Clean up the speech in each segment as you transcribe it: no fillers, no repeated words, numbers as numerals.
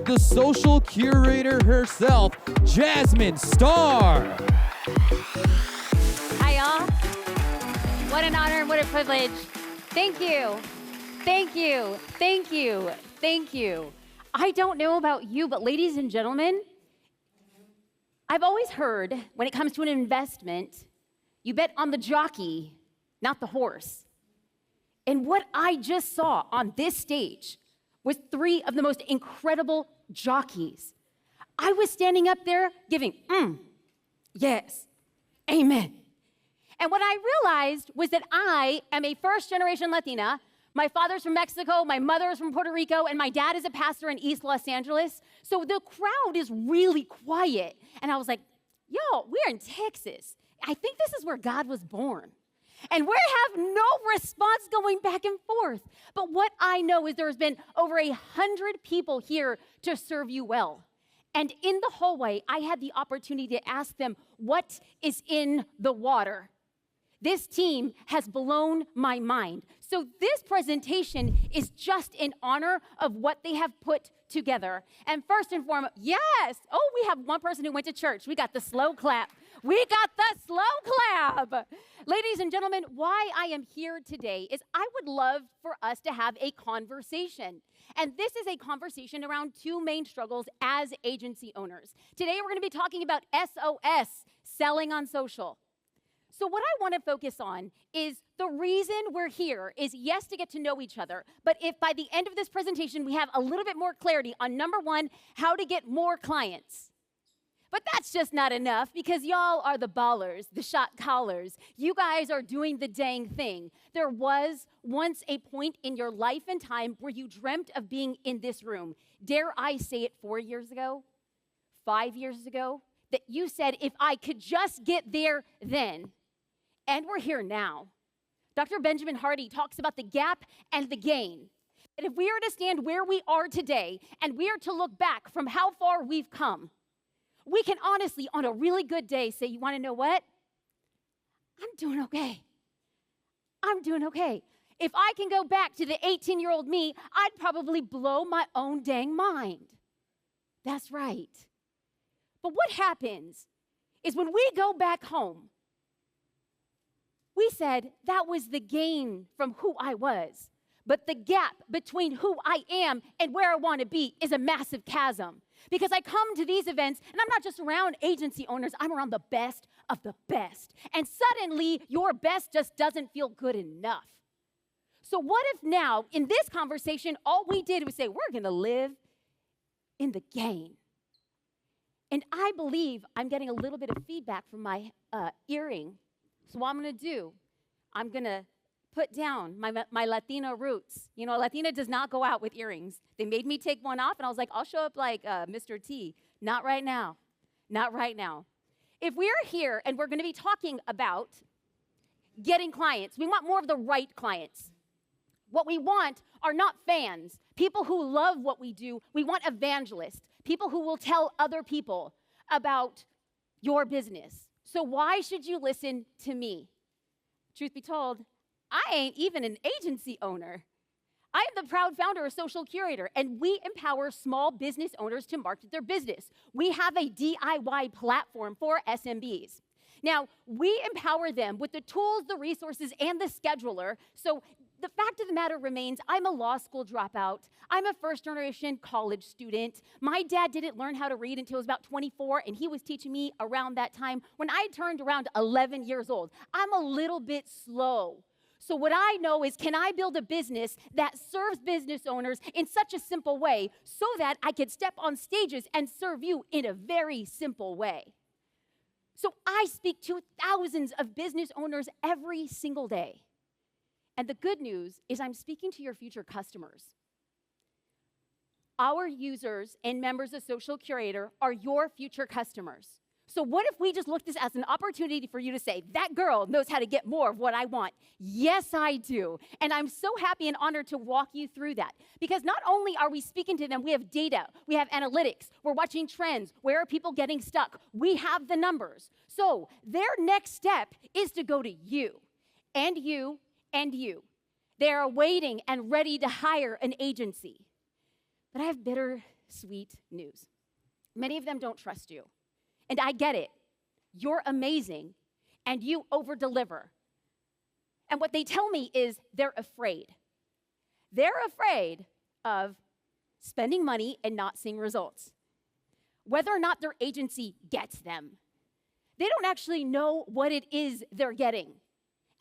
the social curator herself, Jasmine Starr. Hi, y'all. What an honor and what a privilege. Thank you. Thank you. Thank you. Thank you. I don't know about you, but ladies and gentlemen, I've always heard when it comes to an investment, you bet on the jockey, not the horse. And what I just saw on this stage was three of the most incredible jockeys. I was standing up there giving, yes, amen. And what I realized was that I am a first-generation Latina. My father's from Mexico, my mother is from Puerto Rico, and my dad is a pastor in East Los Angeles. So the crowd is really quiet. And I was like, yo, we're in Texas. I think this is where God was born. And we have no response going back and forth. But what I know is there's been over 100 people here to serve you well. And in the hallway, I had the opportunity to ask them, what is in the water? This team has blown my mind. So this presentation is just in honor of what they have put together. And first and foremost, yes. Oh, we have one person who went to church. We got the slow clap. We got the slow clap. Ladies and gentlemen, why I am here today is I would love for us to have a conversation. And this is a conversation around two main struggles as agency owners. Today, we're going to be talking about SOS, selling on social. So what I want to focus on is the reason we're here is, yes, to get to know each other, but if by the end of this presentation we have a little bit more clarity on, number one, how to get more clients. But that's just not enough, because y'all are the ballers, the shot callers. You guys are doing the dang thing. There was once a point in your life and time where you dreamt of being in this room. Dare I say it 4 years ago, 5 years ago, that you said, if I could just get there then. And we're here now. Dr. Benjamin Hardy talks about the gap and the gain. And if we are to stand where we are today, and we are to look back from how far we've come, we can honestly, on a really good day, say, you want to know what? I'm doing okay. I'm doing okay. If I can go back to the 18-year-old me, I'd probably blow my own dang mind. That's right. But what happens is when we go back home, we said that was the gain from who I was. But the gap between who I am and where I want to be is a massive chasm. Because I come to these events, and I'm not just around agency owners, I'm around the best of the best. And suddenly, your best just doesn't feel good enough. So what if now, in this conversation, all we did was say, we're going to live in the gain? And I believe I'm getting a little bit of feedback from my earring. So what I'm going to do, I'm going to put down my Latino roots. You know, a Latina does not go out with earrings. They made me take one off, and I was like, I'll show up like Mr. T. Not right now. Not right now. If we're here and we're going to be talking about getting clients, we want more of the right clients. What we want are not fans, people who love what we do. We want evangelists, people who will tell other people about your business. So why should you listen to me? Truth be told, I ain't even an agency owner. I am the proud founder of Social Curator, and we empower small business owners to market their business. We have a DIY platform for SMBs. Now, we empower them with the tools, the resources, and the scheduler. So the fact of the matter remains, I'm a law school dropout. I'm a first-generation college student. My dad didn't learn how to read until he was about 24, and he was teaching me around that time when I turned around 11 years old. I'm a little bit slow. So what I know is, can I build a business that serves business owners in such a simple way so that I could step on stages and serve you in a very simple way? So I speak to thousands of business owners every single day. And the good news is I'm speaking to your future customers. Our users and members of Social Curator are your future customers. So what if we just look at this as an opportunity for you to say, that girl knows how to get more of what I want? Yes, I do. And I'm so happy and honored to walk you through that. Because not only are we speaking to them, we have data, we have analytics, we're watching trends, where are people getting stuck? We have the numbers. So their next step is to go to you, and you, and you. They are waiting and ready to hire an agency. But I have bittersweet news. Many of them don't trust you. And I get it. You're amazing, and you over-deliver. And what they tell me is they're afraid. They're afraid of spending money and not seeing results, whether or not their agency gets them. They don't actually know what it is they're getting.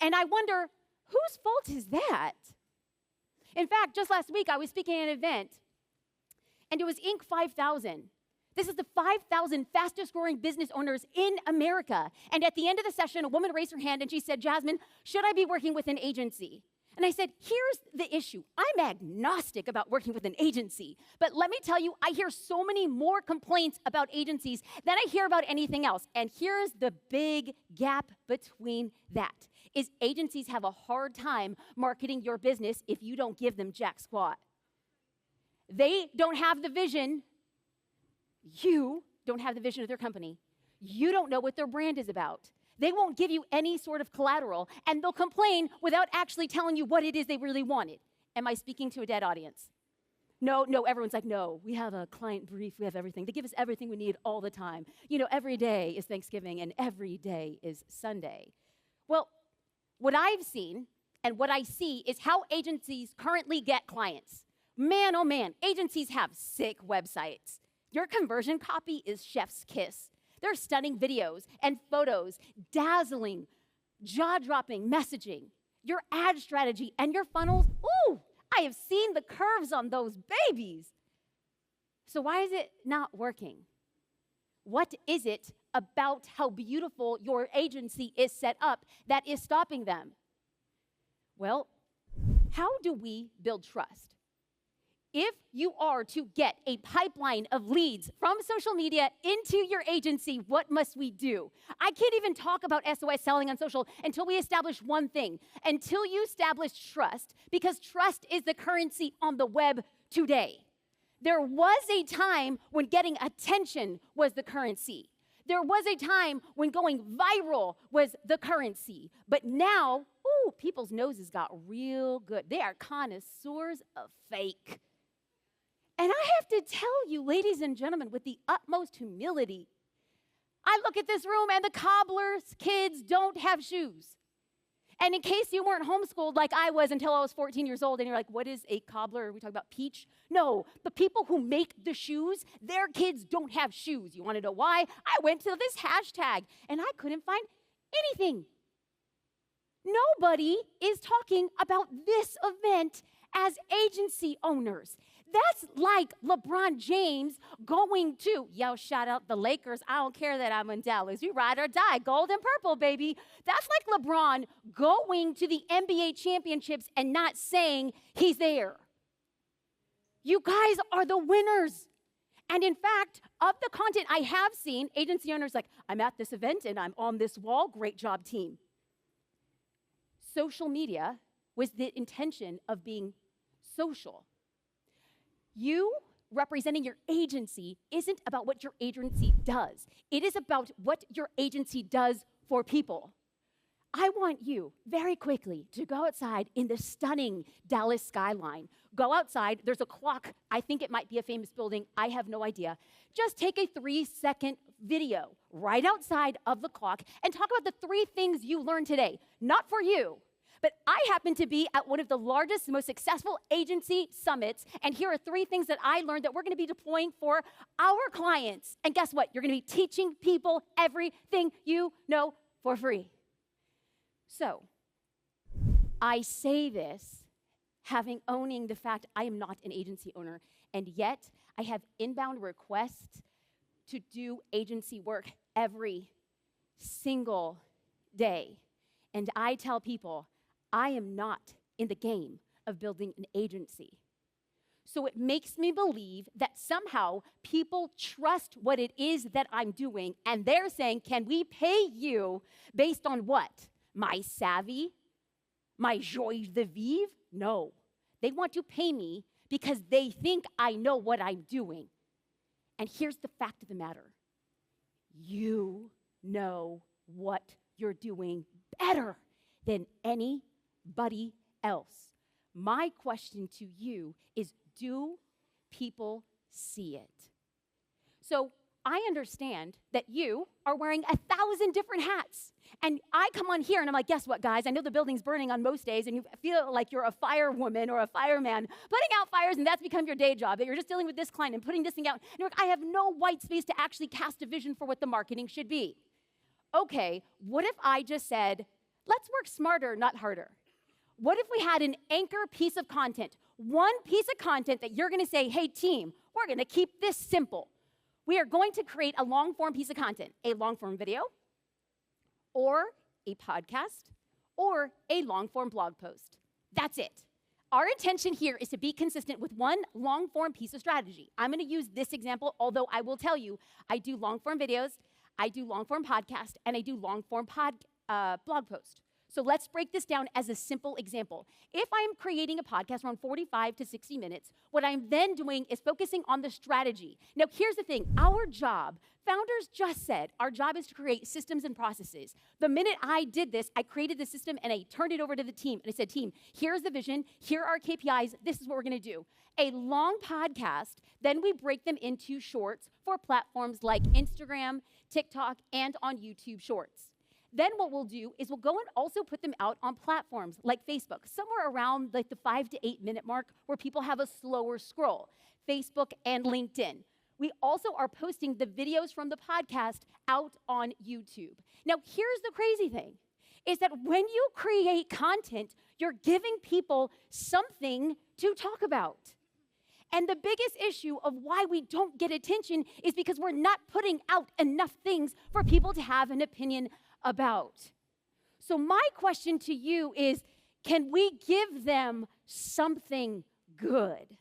And I wonder, whose fault is that? In fact, just last week, I was speaking at an event, and it was Inc. 5000. This is the 5,000 fastest growing business owners in America. And at the end of the session, a woman raised her hand and she said, Jasmine, should I be working with an agency? And I said, here's the issue. I'm agnostic about working with an agency. But let me tell you, I hear so many more complaints about agencies than I hear about anything else. And here's the big gap between that, is agencies have a hard time marketing your business if you don't give them jack squat. They don't have the vision. You don't have the vision of their company. You don't know what their brand is about. They won't give you any sort of collateral, and they'll complain without actually telling you what it is they really wanted. Am I speaking to a dead audience? No, everyone's like, no, we have a client brief, we have everything. They give us everything we need all the time. You know, every day is Thanksgiving, and every day is Sunday. Well, what I've seen and what I see is how agencies currently get clients. Man, oh man, agencies have sick websites. Your conversion copy is chef's kiss. There are stunning videos and photos, dazzling, jaw-dropping messaging. Your ad strategy and your funnels, ooh, I have seen the curves on those babies. So why is it not working? What is it about how beautiful your agency is set up that is stopping them? Well, how do we build trust? If you are to get a pipeline of leads from social media into your agency, what must we do? I can't even talk about SOS selling on social until we establish one thing, until you establish trust, because trust is the currency on the web today. There was a time when getting attention was the currency. There was a time when going viral was the currency. But now, ooh, people's noses got real good. They are connoisseurs of fake. And I have to tell you, ladies and gentlemen, with the utmost humility, I look at this room and the cobbler's kids don't have shoes. And in case you weren't homeschooled like I was until I was 14 years old, and you're like, what is a cobbler? Are we talking about peach? No, the people who make the shoes, their kids don't have shoes. You want to know why? I went to this hashtag, and I couldn't find anything. Nobody is talking about this event as agency owners. That's like LeBron James going to, shout out the Lakers. I don't care that I'm in Dallas. We ride or die, gold and purple, baby. That's like LeBron going to the NBA championships and not saying he's there. You guys are the winners. And in fact, of the content I have seen, agency owners like, I'm at this event and I'm on this wall. Great job, team. Social media was the intention of being social. You representing your agency isn't about what your agency does. It is about what your agency does for people. I want you very quickly to go outside in the stunning Dallas skyline. Go outside, there's a clock. I think it might be a famous building. I have no idea. Just take a 3-second video right outside of the clock and talk about the 3 things you learned today. Not for you. But I happen to be at one of the largest, most successful agency summits, and here are 3 things that I learned that we're going to be deploying for our clients. And guess what? You're going to be teaching people everything you know for free. So, I say this owning the fact I am not an agency owner, and yet I have inbound requests to do agency work every single day. And I tell people, I am not in the game of building an agency. So it makes me believe that somehow people trust what it is that I'm doing, and they're saying, can we pay you based on what? My savvy? My joie de vivre? No. They want to pay me because they think I know what I'm doing. And here's the fact of the matter. You know what you're doing better than anybody else. My question to you is, do people see it. So I understand that you are wearing 1,000 different hats. And I come on here and I'm like, guess what, guys? I know the building's burning on most days and you feel like you're a firewoman or a fireman putting out fires and that's become your day job, that you're just dealing with this client and putting this thing out. And you're like, I have no white space to actually cast a vision for what the marketing should be. Okay, what if I just said, let's work smarter, not harder? What if we had an anchor piece of content, one piece of content that you're gonna say, hey team, we're gonna keep this simple. We are going to create a long-form piece of content, a long-form video, or a podcast, or a long-form blog post. That's it. Our intention here is to be consistent with one long-form piece of strategy. I'm going to use this example, although I will tell you, I do long-form videos, I do long-form podcast, and I do long-form blog post. So let's break this down as a simple example. If I'm creating a podcast around 45 to 60 minutes, what I'm then doing is focusing on the strategy. Now, here's the thing. Our job, founders just said, our job is to create systems and processes. The minute I did this, I created the system and I turned it over to the team. And I said, team, here's the vision. Here are our KPIs. This is what we're going to do. A long podcast, then we break them into shorts for platforms like Instagram, TikTok, and on YouTube Shorts. Then what we'll do is we'll go and also put them out on platforms like Facebook, somewhere around like the 5 to 8 minute mark where people have a slower scroll, Facebook and LinkedIn. We also are posting the videos from the podcast out on YouTube. Now, here's the crazy thing, is that when you create content, you're giving people something to talk about. And the biggest issue of why we don't get attention is because we're not putting out enough things for people to have an opinion about. So my question to you is, can we give them something good?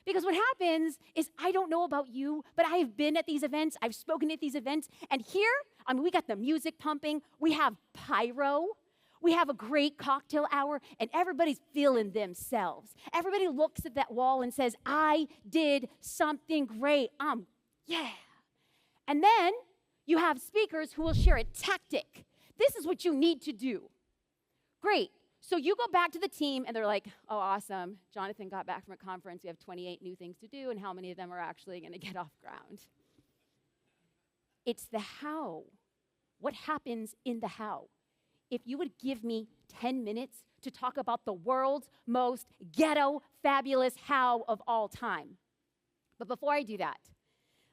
Because what happens is, I don't know about you, but I have been at these events, I've spoken at these events, and here, we got the music pumping, we have pyro, we have a great cocktail hour, and everybody's feeling themselves. Everybody looks at that wall and says, I did something great, yeah. And then, you have speakers who will share a tactic. This is what you need to do. Great. So you go back to the team, and they're like, oh, awesome. Jonathan got back from a conference. We have 28 new things to do, and how many of them are actually going to get off ground? It's the how. What happens in the how? If you would give me 10 minutes to talk about the world's most ghetto, fabulous how of all time. But before I do that,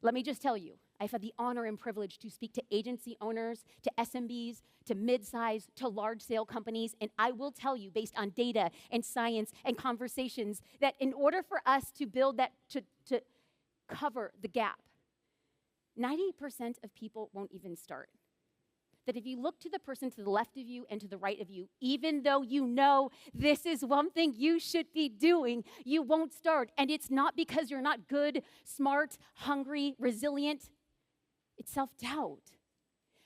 let me just tell you, I've had the honor and privilege to speak to agency owners, to SMBs, to mid-size, to large-scale companies, and I will tell you, based on data and science and conversations, that in order for us to build that, to cover the gap, 90% of people won't even start. That if you look to the person to the left of you and to the right of you, even though you know this is one thing you should be doing, you won't start. And it's not because you're not good, smart, hungry, resilient. It's self-doubt.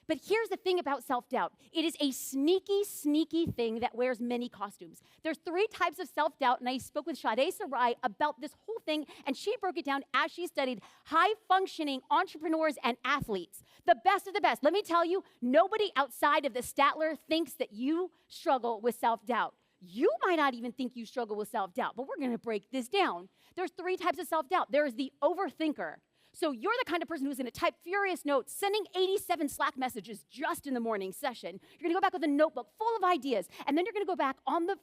But here's the thing about self-doubt. It is a sneaky, sneaky thing that wears many costumes. There's 3 types of self-doubt, and I spoke with Sade Sarai about this whole thing, and she broke it down as she studied high-functioning entrepreneurs and athletes. The best of the best. Let me tell you, nobody outside of the Statler thinks that you struggle with self-doubt. You might not even think you struggle with self-doubt, but we're going to break this down. There's 3 types of self-doubt. There's the overthinker. So you're the kind of person who's going to type furious notes, sending 87 Slack messages just in the morning session. You're going to go back with a notebook full of ideas, and then you're going to go back on the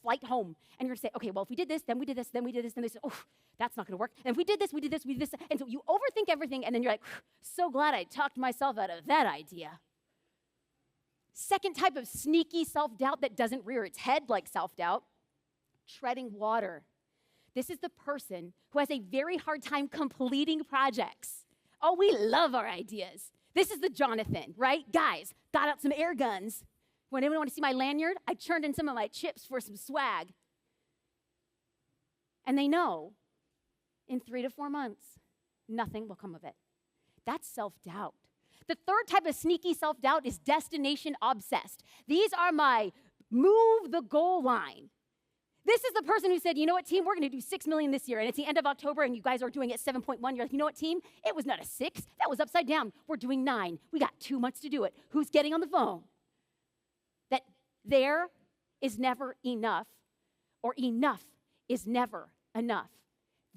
flight home, and you're going to say, okay, well, if we did this, then we did this, then we did this, then they said, oh, that's not going to work. And if we did this, we did this, we did this. And so you overthink everything, and then you're like, so glad I talked myself out of that idea. Second type of sneaky self-doubt that doesn't rear its head like self-doubt, treading water. This is the person who has a very hard time completing projects. Oh, we love our ideas. This is the Jonathan, right? Guys, got out some air guns. When anyone want to see my lanyard, I churned in some of my chips for some swag. And they know in 3 to 4 months, nothing will come of it. That's self-doubt. The third type of sneaky self-doubt is destination obsessed. These are my move the goal line. This is the person who said, you know what, team, we're going to do 6 million this year, and it's the end of October, and you guys are doing it 7.1. You're like, you know what, team? It was not a 6. That was upside down. We're doing 9. We got 2 months to do it. Who's getting on the phone? That there is never enough, or enough is never enough.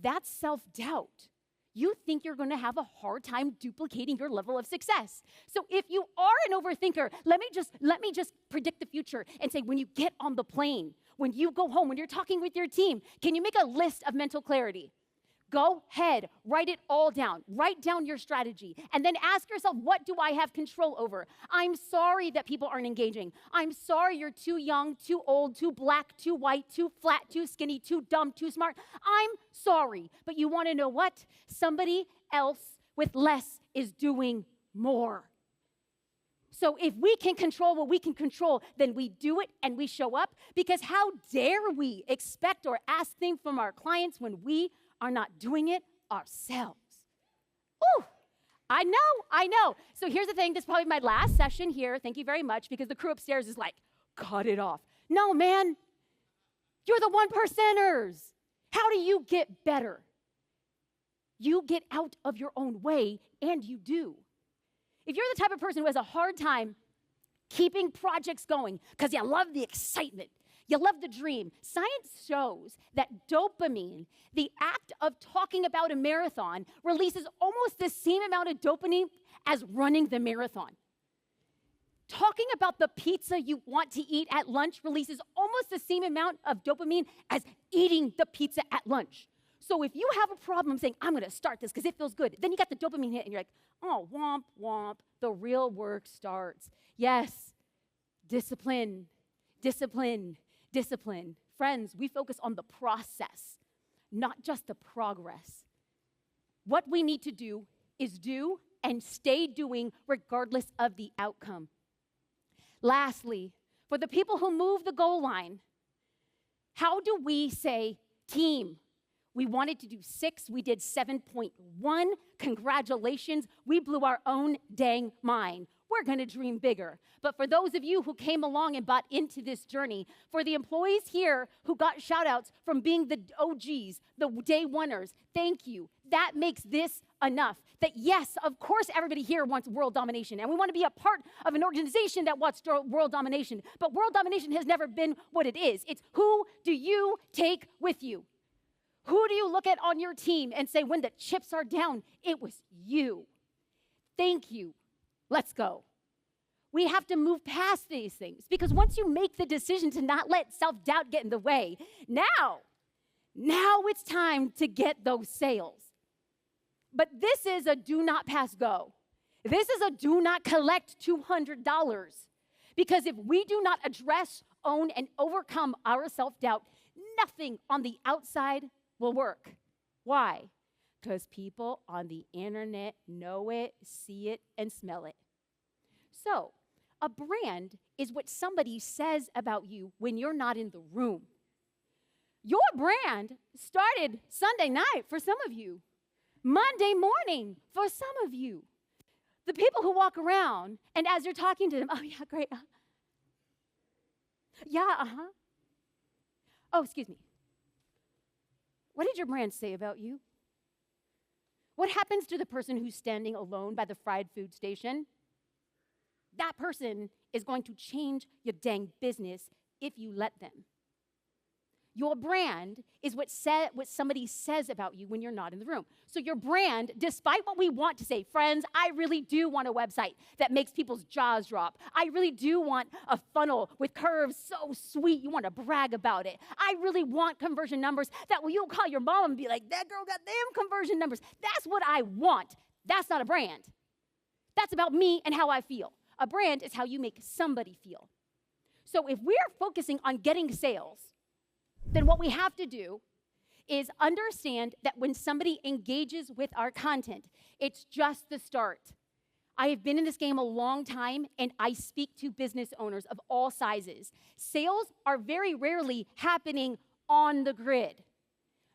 that's self-doubt. You think you're going to have a hard time duplicating your level of success. So if you are an overthinker, let me just predict the future and say, when you get on the plane, when you go home, when you're talking with your team, can you make a list of mental clarity? Go ahead, write it all down. Write down your strategy. And then ask yourself, what do I have control over? I'm sorry that people aren't engaging. I'm sorry you're too young, too old, too black, too white, too flat, too skinny, too dumb, too smart. I'm sorry. But you want to know what? Somebody else with less is doing more. So if we can control what we can control, then we do it and we show up. Because how dare we expect or ask things from our clients when we are not doing it ourselves? Ooh, I know. So here's the thing. This is probably my last session here. Thank you very much, because the crew upstairs is like, cut it off. No, man. You're the 1%ers. How do you get better? You get out of your own way, and you do. If you're the type of person who has a hard time keeping projects going because you love the excitement, you love the dream, science shows that dopamine, the act of talking about a marathon, releases almost the same amount of dopamine as running the marathon. Talking about the pizza you want to eat at lunch releases almost the same amount of dopamine as eating the pizza at lunch. So if you have a problem saying, I'm going to start this because it feels good, then you got the dopamine hit and you're like, oh, womp, womp, the real work starts. Yes, discipline. Friends, we focus on the process, not just the progress. What we need to do is do and stay doing regardless of the outcome. Lastly, for the people who move the goal line, how do we say, team? We wanted to do 6, we did 7.1. Congratulations, we blew our own dang mind. We're gonna dream bigger. But for those of you who came along and bought into this journey, for the employees here who got shout outs from being the OGs, the day oneers, thank you. That makes this enough. That yes, of course everybody here wants world domination, and we want to be a part of an organization that wants world domination. But world domination has never been what it is. It's who do you take with you? Who do you look at on your team and say, when the chips are down, it was you? Thank you. Let's go. We have to move past these things, because once you make the decision to not let self-doubt get in the way, now it's time to get those sales. But this is a do not pass go. This is a do not collect $200. Because if we do not address, own, and overcome our self-doubt, nothing on the outside will work. Why? Because people on the internet know it, see it, and smell it. So, a brand is what somebody says about you when you're not in the room. Your brand started Sunday night for some of you, Monday morning for some of you. The people who walk around, and as you're talking to them, oh yeah, great. Yeah, uh-huh. Oh, excuse me. What did your brand say about you? What happens to the person who's standing alone by the fried food station? That person is going to change your dang business if you let them. Your brand is what somebody says about you when you're not in the room. So your brand, despite what we want to say, friends, I really do want a website that makes people's jaws drop. I really do want a funnel with curves so sweet you want to brag about it. I really want conversion numbers that you'll call your mom and be like, that girl got them conversion numbers. That's what I want. That's not a brand. That's about me and how I feel. A brand is how you make somebody feel. So if we're focusing on getting sales, then what we have to do is understand that when somebody engages with our content, it's just the start. I have been in this game a long time, and I speak to business owners of all sizes. Sales are very rarely happening on the grid.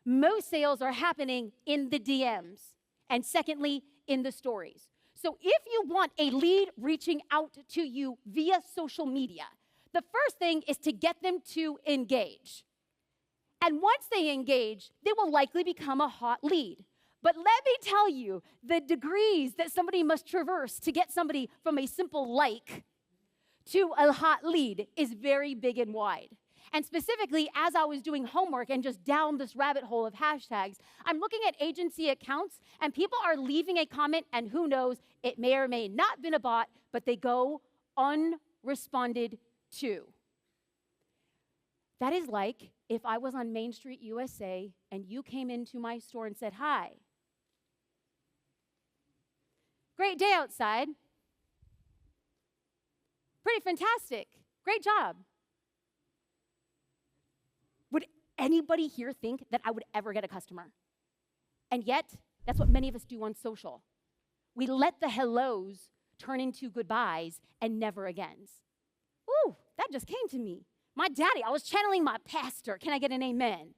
Most sales are happening in the DMs, and secondly, in the stories. So if you want a lead reaching out to you via social media, the first thing is to get them to engage. And once they engage, they will likely become a hot lead. But let me tell you, the degrees that somebody must traverse to get somebody from a simple like to a hot lead is very big and wide. And specifically, as I was doing homework and just down this rabbit hole of hashtags, I'm looking at agency accounts, and people are leaving a comment, and who knows, it may or may not have been a bot, but they go unresponded to. That is like if I was on Main Street, USA, and you came into my store and said, "Hi, great day outside. Pretty fantastic. Great job." Would anybody here think that I would ever get a customer? And yet, that's what many of us do on social. We let the hellos turn into goodbyes and never agains. Ooh, that just came to me. My daddy, I was channeling my pastor. Can I get an amen?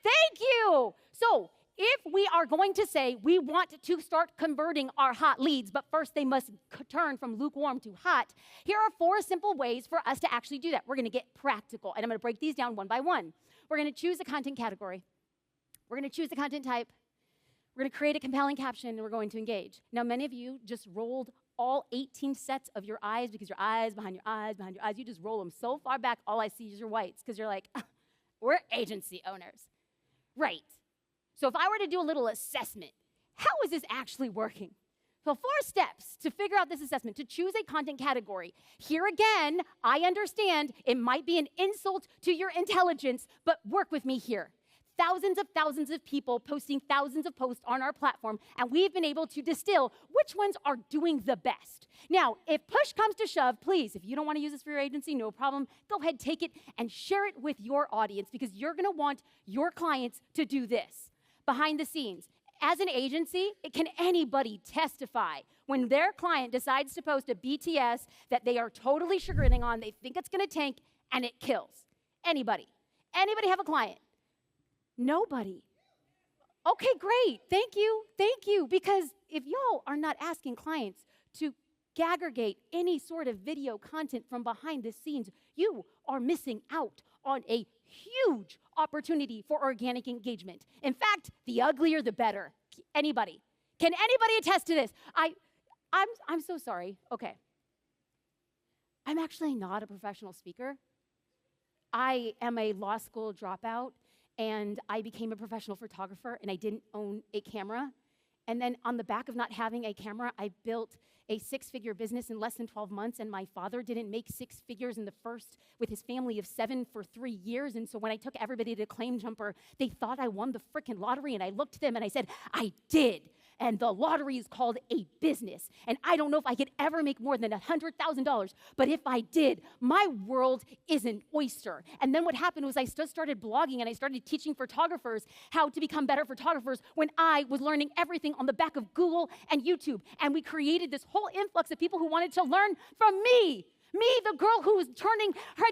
Thank you. So, if we are going to say we want to start converting our hot leads, but first they must turn from lukewarm to hot, here are 4 simple ways for us to actually do that. We're going to get practical, and I'm going to break these down one by one. We're going to choose a content category. We're going to choose a content type. We're going to create a compelling caption, and we're going to engage. Now, many of you just rolled all 18 sets of your eyes because your eyes behind your eyes behind your eyes. You just roll them so far back, all I see is your whites because you're like, we're agency owners. Right. So if I were to do a little assessment, how is this actually working? So 4 steps to figure out this assessment, to choose a content category. Here again, I understand it might be an insult to your intelligence, but work with me here. Thousands of people posting thousands of posts on our platform, and we've been able to distill which ones are doing the best. Now, if push comes to shove, please, if you don't want to use this for your agency, no problem. Go ahead, take it and share it with your audience because you're going to want your clients to do this. Behind the scenes, as an agency, can anybody testify when their client decides to post a BTS that they are totally chagrining on, they think it's going to tank, and it kills? Anybody? Anybody have a client? Nobody. Okay, great. Thank you. Because if y'all are not asking clients to aggregate any sort of video content from behind the scenes, you are missing out on a huge opportunity for organic engagement. In fact, the uglier the better. Anybody? Can anybody attest to this? I'm so sorry. Okay. I'm actually not a professional speaker. I am a law school dropout, and I became a professional photographer, and I didn't own a camera. And then on the back of not having a camera, I built a 6-figure business in less than 12 months, and my father didn't make 6 figures in the first with his family of 7 for 3 years. And so when I took everybody to Claim Jumper, they thought I won the freaking lottery, and I looked at them and I said, I did. And the lottery is called a business. And I don't know if I could ever make more than $100,000, but if I did, my world is an oyster. And then what happened was I just started blogging and I started teaching photographers how to become better photographers when I was learning everything on the back of Google and YouTube. And we created this whole influx of people who wanted to learn from me. Me, the girl who was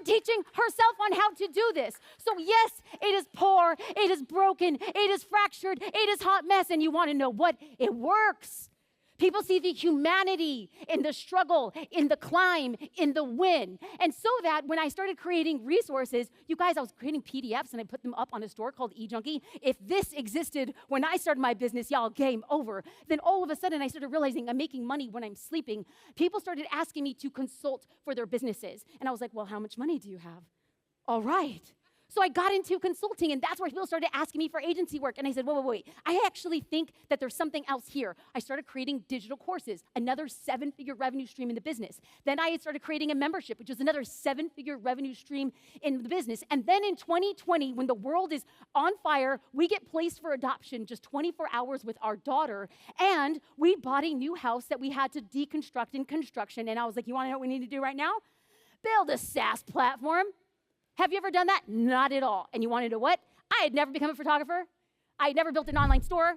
teaching herself on how to do this. So yes, it is poor, it is broken, it is fractured, it is hot mess, and you want to know what? It works. People see the humanity in the struggle, in the climb, in the win. And so that when I started creating resources, you guys, I was creating PDFs and I put them up on a store called eJunkie. If this existed when I started my business, y'all, game over. Then all of a sudden I started realizing I'm making money when I'm sleeping. People started asking me to consult for their businesses. And I was like, well, how much money do you have? All right. So I got into consulting, and that's where people started asking me for agency work. And I said, wait. I actually think that there's something else here. I started creating digital courses, another 7-figure revenue stream in the business. Then I started creating a membership, which was another 7-figure revenue stream in the business. And then in 2020, when the world is on fire, we get placed for adoption just 24 hours with our daughter. And we bought a new house that we had to deconstruct in construction. And I was like, you want to know what we need to do right now? Build a SaaS platform. Have you ever done that? Not at all. And you want to know what? I had never become a photographer. I had never built an online store.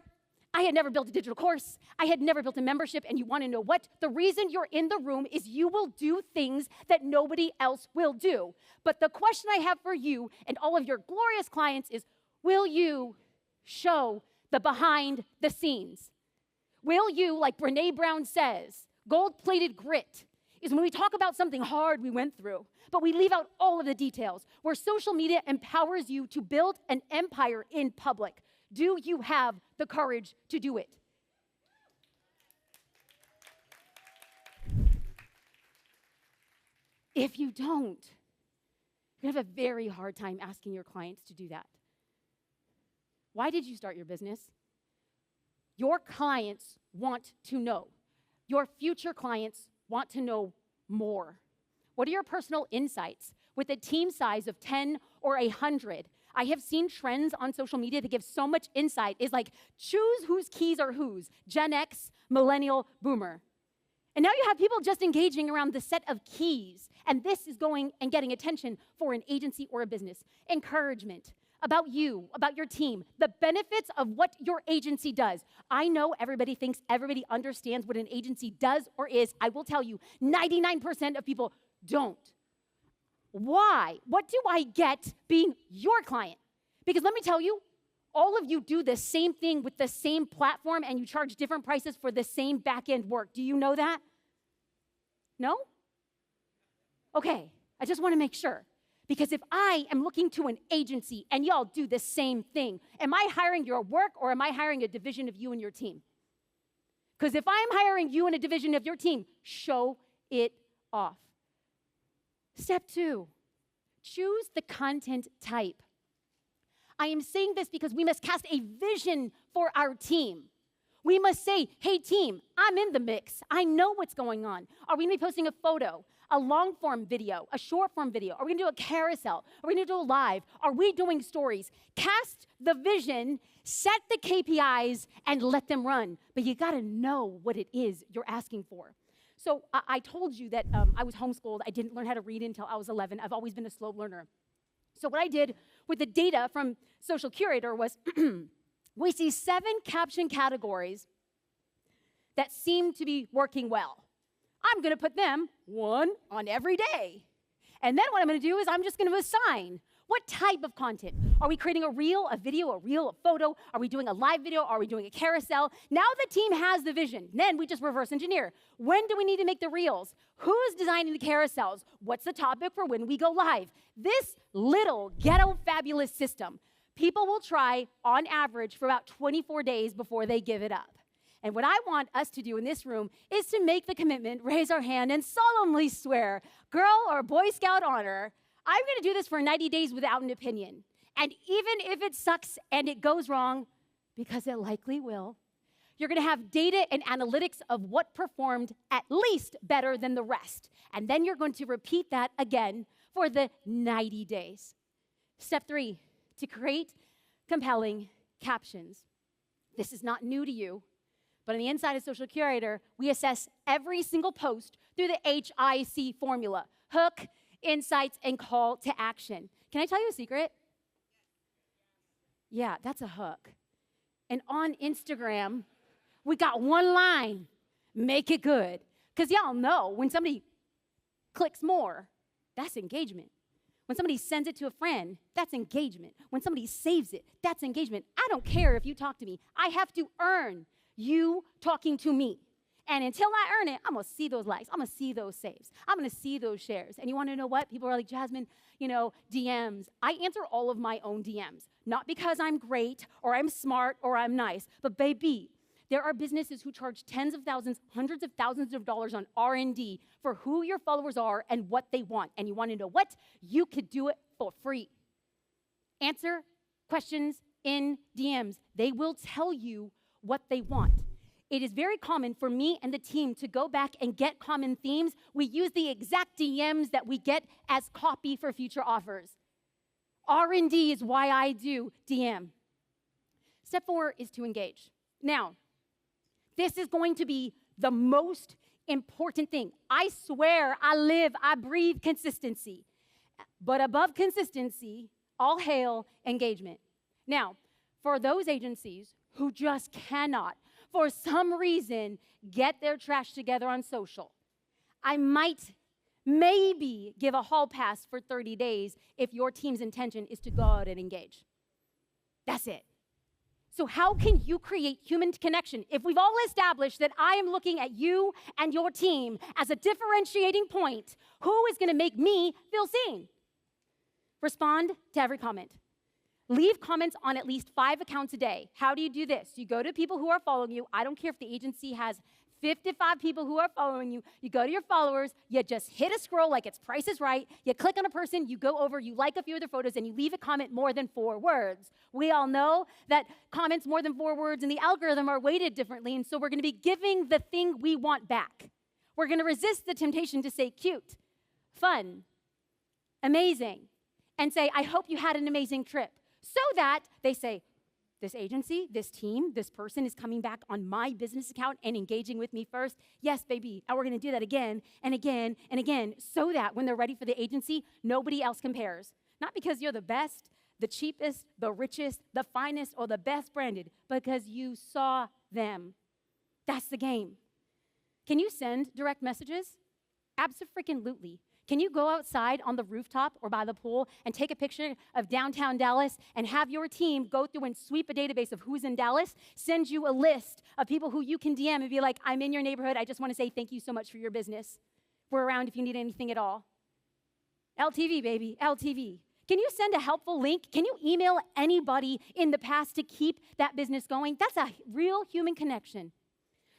I had never built a digital course. I had never built a membership. And you want to know what? The reason you're in the room is you will do things that nobody else will do. But the question I have for you and all of your glorious clients is, will you show the behind the scenes? Will you, like Brene Brown says, gold-plated grit is when we talk about something hard we went through, but we leave out all of the details, where social media empowers you to build an empire in public. Do you have the courage to do it? If you don't, You're gonna have a very hard time asking your clients to do that. Why did you start your business? Your clients want to know. Your future clients want to know more. What are your personal insights? With a team size of 10 or 100, I have seen trends on social media that give so much insight. Is like, choose whose keys are whose, Gen X, Millennial, Boomer. And now you have people just engaging around the set of keys, and this is going and getting attention for an agency or a business. Encouragement about you, about your team, the benefits of what your agency does. I know everybody thinks everybody understands what an agency does or is. I will tell you, 99% of people don't. Why? What do I get being your client? Because let me tell you, all of you do the same thing with the same platform and you charge different prices for the same back-end work. Do you know that? No? Okay, I just want to make sure. Because if I am looking to an agency and y'all do the same thing, am I hiring your work or am I hiring a division of you and your team? Because if I'm hiring you and a division of your team, show it off. Step 2, choose the content type. I am saying this because we must cast a vision for our team. We must say, hey team, I'm in the mix. I know what's going on. Are we gonna be posting a photo, a long form video, a short form video? Are we gonna do a carousel? Are we gonna do a live? Are we doing stories? Cast the vision, set the KPIs, and let them run. But you gotta know what it is you're asking for. So I told you that I was homeschooled. I didn't learn how to read until I was 11. I've always been a slow learner. So what I did with the data from Social Curator was we see 7 caption categories that seem to be working well. I'm gonna put them 1 on every day. And then what I'm gonna do is I'm just gonna assign what type of content. Are we creating a reel, a video, a reel, a photo? Are we doing a live video? Are we doing a carousel? Now the team has the vision. Then we just reverse engineer. When do we need to make the reels? Who's designing the carousels? What's the topic for when we go live? This little ghetto fabulous system, people will try on average for about 24 days before they give it up. And what I want us to do in this room is to make the commitment, raise our hand, and solemnly swear, girl or Boy Scout honor, I'm gonna do this for 90 days without an opinion. And even if it sucks and it goes wrong, because it likely will, you're gonna have data and analytics of what performed at least better than the rest. And then you're going to repeat that again for the 90 days. Step 3, to create compelling captions. This is not new to you, but on the inside of Social Curator, we assess every single post through the HIC formula: hook, insights, and call to action. Can I tell you a secret? Yeah, that's a hook. And on Instagram, we got one line: make it good. Because y'all know when somebody clicks more, that's engagement. When somebody sends it to a friend, that's engagement. When somebody saves it, that's engagement. I don't care if you talk to me. I have to earn you talking to me. And until I earn it, I'm gonna see those likes. I'm gonna see those saves. I'm gonna see those shares. And you wanna know what? People are like, Jasmine, DMs. I answer all of my own DMs. Not because I'm great or I'm smart or I'm nice, but baby, there are businesses who charge tens of thousands, hundreds of thousands of dollars on R&D for who your followers are and what they want. And you wanna know what? You could do it for free. Answer questions in DMs. They will tell you what they want. It is very common for me and the team to go back and get common themes. We use the exact DMs that we get as copy for future offers. R&D is why I do DM. Step 4 is to engage. Now, this is going to be the most important thing. I swear, I live, I breathe consistency. But above consistency, all hail engagement. Now, for those agencies who just cannot, for some reason, get their trash together on social, I might maybe give a hall pass for 30 days if your team's intention is to go out and engage. That's it. So how can you create human connection if we've all established that I am looking at you and your team as a differentiating point? Who is going to make me feel seen? Respond to every comment. Leave comments on at least 5 accounts a day. How do you do this? You go to people who are following you. I don't care if the agency has 55 people who are following you. You go to your followers, you just hit a scroll like it's Price is Right. You click on a person, you go over, you like a few of their photos, and you leave a comment more than 4 words. We all know that comments more than 4 words in the algorithm are weighted differently, and so we're going to be giving the thing we want back. We're going to resist the temptation to say cute, fun, amazing, and say, I hope you had an amazing trip, so that they say, this agency, this team, this person is coming back on my business account and engaging with me first. Yes, baby. And we're going to do that again and again and again so that when they're ready for the agency, nobody else compares. Not because you're the best, the cheapest, the richest, the finest, or the best branded, because you saw them. That's the game. Can you send direct messages? Abso-freaking-lutely. Can you go outside on the rooftop or by the pool and take a picture of downtown Dallas and have your team go through and sweep a database of who's in Dallas, send you a list of people who you can DM and be like, I'm in your neighborhood. I just want to say thank you so much for your business. We're around if you need anything at all. LTV, baby, LTV. Can you send a helpful link? Can you email anybody in the past to keep that business going? That's a real human connection.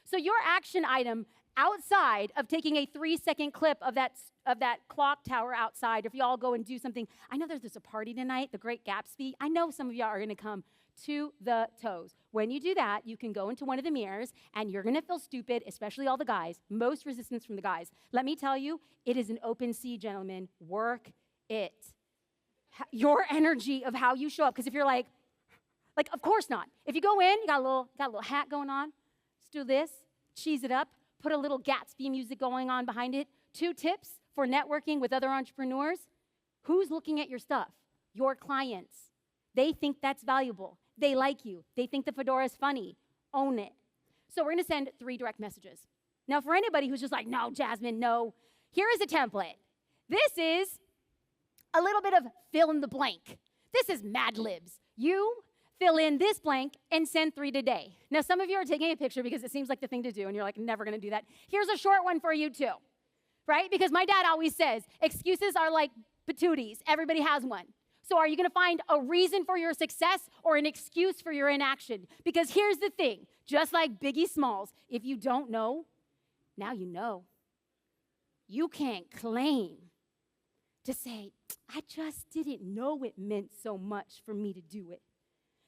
So your action item outside of taking a 3-second clip of that clock tower outside, if y'all go and do something, I know there's a party tonight, the Great Gatsby. I know some of y'all are going to come to the toes. When you do that, you can go into one of the mirrors, and you're going to feel stupid, especially all the guys. Most resistance from the guys. Let me tell you, it is an open sea, gentlemen. Work it. Your energy of how you show up, because if you're like, of course not. If you go in, you got a little hat going on. Let's do this. Cheese it up. Put a little Gatsby music going on behind it. 2 tips for networking with other entrepreneurs. Who's looking at your stuff? Your clients. They think that's valuable. They like you. They think the fedora is funny. Own it. So we're going to send 3 direct messages. Now, for anybody who's just like, no, Jasmine, no, here is a template. This is a little bit of fill in the blank. This is Mad Libs. You fill in this blank and send 3 today. Now, some of you are taking a picture because it seems like the thing to do, and you're like, never going to do that. Here's a short one for you, too, right? Because my dad always says, excuses are like patooties. Everybody has one. So are you going to find a reason for your success or an excuse for your inaction? Because here's the thing. Just like Biggie Smalls, if you don't know, now you know. You can't claim to say, I just didn't know it meant so much for me to do it.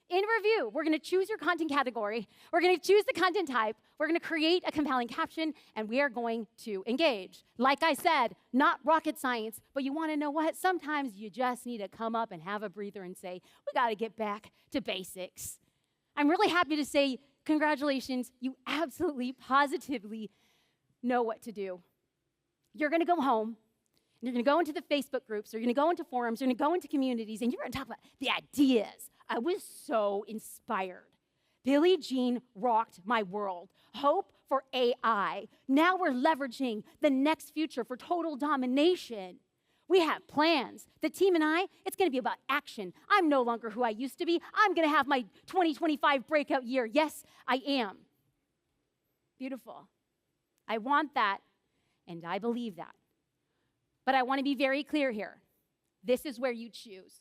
In review, we're going to choose your content category. We're going to choose the content type. We're going to create a compelling caption, and we are going to engage. Like I said, not rocket science, but you want to know what? Sometimes you just need to come up and have a breather and say, we got to get back to basics. I'm really happy to say, congratulations, you absolutely, positively know what to do. You're going to go home. You're going to go into the Facebook groups, or you're going to go into forums, you're going to go into communities, and you're going to talk about the ideas. I was so inspired. Billie Jean rocked my world. Hope for AI. Now we're leveraging the next future for total domination. We have plans. The team and I, it's going to be about action. I'm no longer who I used to be. I'm going to have my 2025 breakout year. Yes, I am. Beautiful. I want that, and I believe that. But I want to be very clear here. This is where you choose.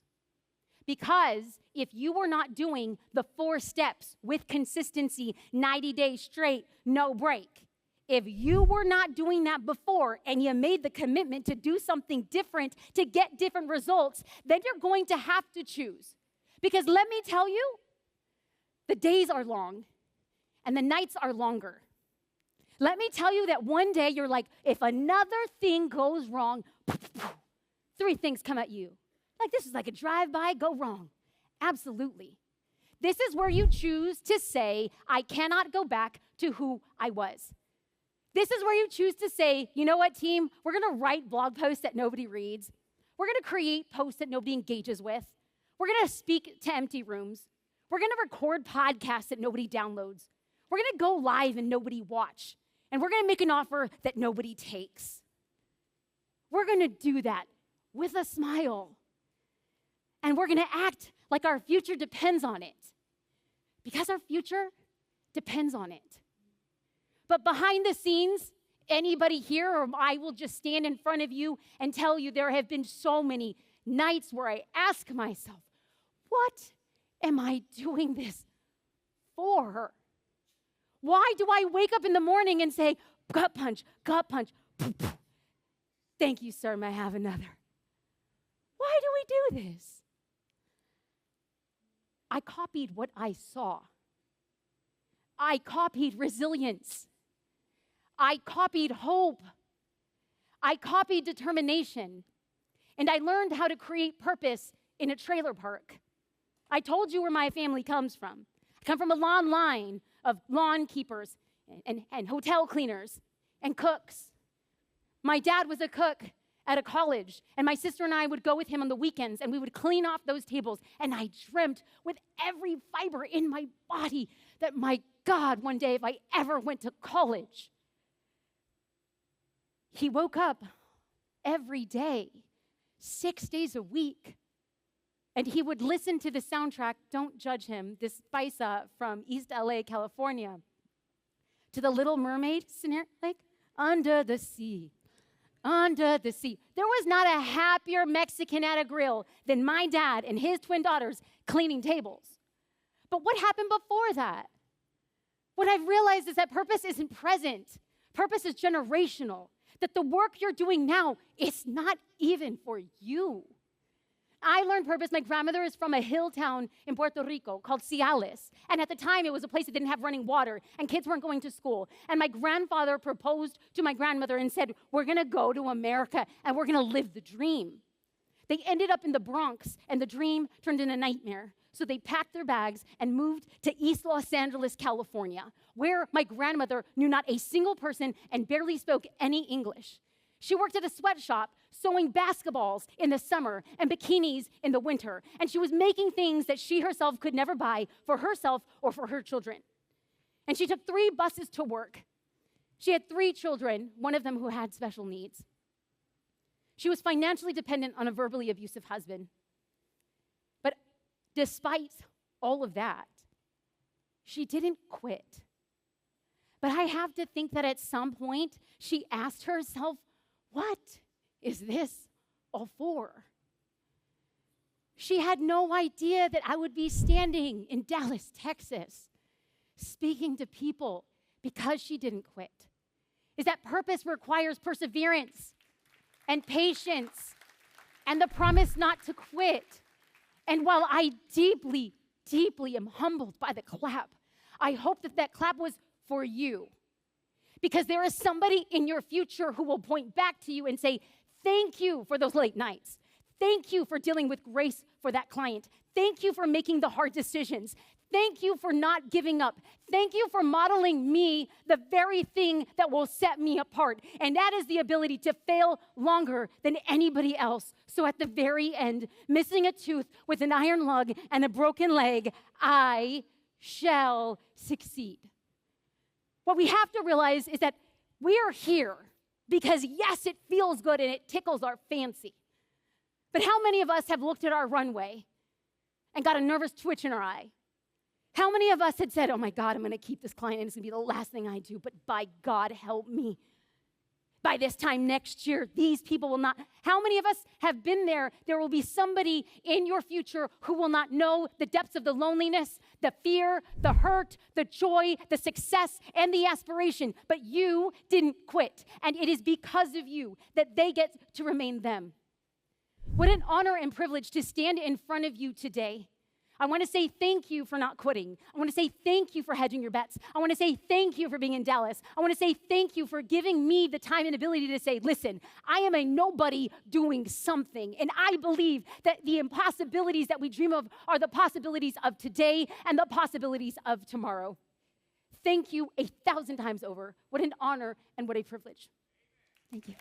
Because if you were not doing the 4 steps with consistency, 90 days straight, no break, if you were not doing that before and you made the commitment to do something different to get different results, then you're going to have to choose. Because let me tell you, the days are long and the nights are longer. Let me tell you that one day you're like, if another thing goes wrong, 3 things come at you. Like this is like a drive-by, go wrong. Absolutely. This is where you choose to say, I cannot go back to who I was. This is where you choose to say, you know what, team? We're going to write blog posts that nobody reads. We're going to create posts that nobody engages with. We're going to speak to empty rooms. We're going to record podcasts that nobody downloads. We're going to go live and nobody watch. And we're going to make an offer that nobody takes. We're going to do that with a smile. And we're going to act like our future depends on it. Because our future depends on it. But behind the scenes, anybody here, or I will just stand in front of you and tell you there have been so many nights where I ask myself, what am I doing this for? Why do I wake up in the morning and say, gut punch, thank you, sir, may I have another? Why do we do this? I copied what I saw. I copied resilience. I copied hope. I copied determination. And I learned how to create purpose in a trailer park. I told you where my family comes from. I come from a long line of lawn keepers and hotel cleaners and cooks. My dad was a cook at a college, and my sister and I would go with him on the weekends, and we would clean off those tables, and I dreamt with every fiber in my body that, my God, one day if I ever went to college. He woke up every day, 6 days a week, and he would listen to the soundtrack, don't judge him, this Paisa from East LA, California, to the Little Mermaid scenario, like, under the sea. Under the sea. There was not a happier Mexican at a grill than my dad and his twin daughters cleaning tables. But what happened before that? What I've realized is that purpose isn't present. Purpose is generational. That the work you're doing now is not even for you. I learned purpose. My grandmother is from a hill town in Puerto Rico called Ciales. And at the time, it was a place that didn't have running water, and kids weren't going to school. And my grandfather proposed to my grandmother and said, we're going to go to America, and we're going to live the dream. They ended up in the Bronx, and the dream turned into a nightmare. So they packed their bags and moved to East Los Angeles, California, where my grandmother knew not a single person and barely spoke any English. She worked at a sweatshop sewing basketballs in the summer and bikinis in the winter. And she was making things that she herself could never buy for herself or for her children. And she took 3 buses to work. She had 3 children, one of them who had special needs. She was financially dependent on a verbally abusive husband. But despite all of that, she didn't quit. But I have to think that at some point, she asked herself, what is this all for? She had no idea that I would be standing in Dallas, Texas, speaking to people because she didn't quit. Is that purpose requires perseverance and patience and the promise not to quit. And while I deeply, deeply am humbled by the clap, I hope that that clap was for you. Because there is somebody in your future who will point back to you and say, thank you for those late nights. Thank you for dealing with grace for that client. Thank you for making the hard decisions. Thank you for not giving up. Thank you for modeling me the very thing that will set me apart. And that is the ability to fail longer than anybody else. So at the very end, missing a tooth with an iron lung and a broken leg, I shall succeed. What we have to realize is that we are here because, yes, it feels good and it tickles our fancy. But how many of us have looked at our runway and got a nervous twitch in our eye? How many of us had said, oh my God, I'm going to keep this client and it's going to be the last thing I do, but by God, help me. By this time next year, these people will not. How many of us have been there? There will be somebody in your future who will not know the depths of the loneliness, the fear, the hurt, the joy, the success, and the aspiration. But you didn't quit. And it is because of you that they get to remain them. What an honor and privilege to stand in front of you today. I want to say thank you for not quitting. I want to say thank you for hedging your bets. I want to say thank you for being in Dallas. I want to say thank you for giving me the time and ability to say, listen, I am a nobody doing something. And I believe that the impossibilities that we dream of are the possibilities of today and the possibilities of tomorrow. Thank you 1,000 times over. What an honor and what a privilege. Thank you.